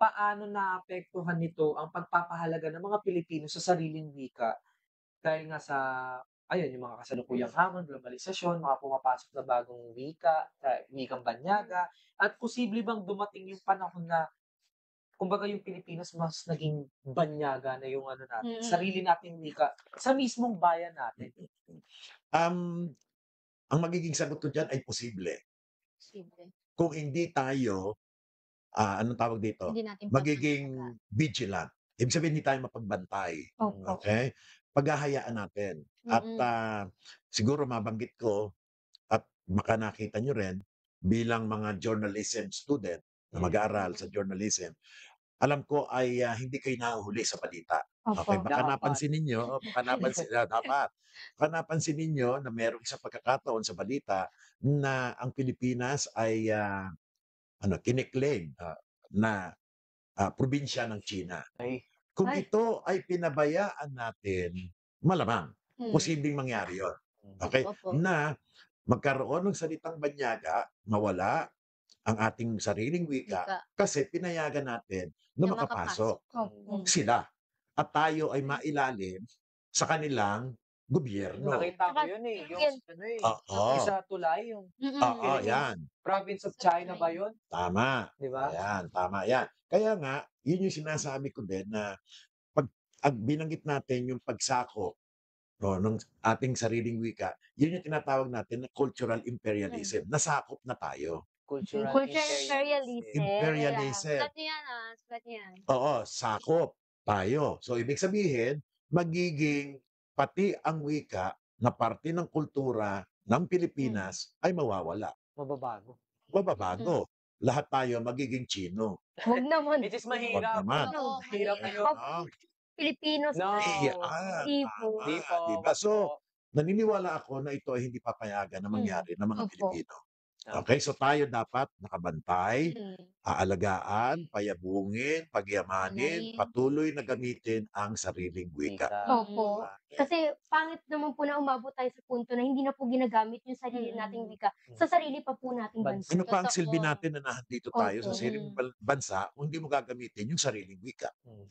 paano naapektuhan nito ang pagpapahalaga ng mga Pilipino sa sariling wika dahil nga sa ayun, yung mga kasalukuyang hamon, globalisasyon, mga pumapasok na bagong wika, wikang banyaga, at posible bang dumating yung panahon na kumbaga yung Pilipinas mas naging banyaga na yung ano natin, Mm, sarili nating wika sa mismong bayan natin? Um, ang magiging sagot ko diyan ay posible. posible. Kung hindi tayo, anong tawag dito, Hindi natin pinapahalagahan. magiging vigilant. Ibig sabihin hindi tayo mapagbantay, Opo. okey? Paghahayaan natin at, Mm, siguro mabanggit ko at baka nakita niyo rin bilang mga journalism student na Yes. mag-aaral sa mm. journalism, alam ko ay, hindi kayo nahuhuli sa balita. Opo. Okey, baka Dapat. napansin ninyo baka napansin dapat. Baka napansin ninyo na merong isang pagkakataon sa balita na ang Pilipinas ay, kini-claim, na, probinsya ng China. Ay, Kung Ay, ito ay pinabayaan natin, malamang hmm, posibleng mangyari yun, opo, okey? opo. Na magkaroon ng salitang banyaga, mawala ang ating sariling wika Wika kasi pinayagan natin na na makapasok makapasok. Opo. sila at tayo ay mailalim sa kanilang gobyerno. nakita ko Tsaka yun, eh, yung yun ano, eh, yung Oo, sa Tulay, yung oo, mm, feeling ko yan. province of sa China ba tulay. yun, Tama, 'di ba? ayan, tama yan. Kaya nga, yun yung sinasabi ko din na 'pag binanggit natin yung pagsakop 'no, ng ating sariling wika, yun yung tinatawag natin na cultural Mm. imperialism, nasakop na tayo. Cultural Cultural imperialism. imperialism, yeah. Imperialism, Sulat niyo yan, sulat niyo yan. oo, sakop tayo. So, ibig sabihin, magiging pati ang wika na parte ng kultura ng Mm, Pilipinas ay mawawala, Mababago. mababago. mm. Lahat tayo magiging Tsino, Wag naman Which is po. 'wag mahirap, naman. Oo, mahirap mahirap. yun. Oo. Pilipinos No, Yan, hindi po. tama, 'di po, 'di ba? 'wag po. So, naniniwala ako na ito ay hindi papayagan na Hmm, mangyari ng mga opo. Pilipino. Opo. Okay, so tayo dapat nakabantay, Mm, aalagaan, payabungin, pagyamanin, panayin. patuloy na gamitin ang sariling wika. Wika. Opo. Okay. Kasi pangit naman po na umabot tayo sa punto na hindi na po ginagamit yung sarili nating wika sa sarili pa po nating Bansa. bansa. Ano pa ang silbi Totoo. natin na nandito tayo Opo. sa sariling bansa kung hindi mo gagamitin yung sariling wika? Hmm.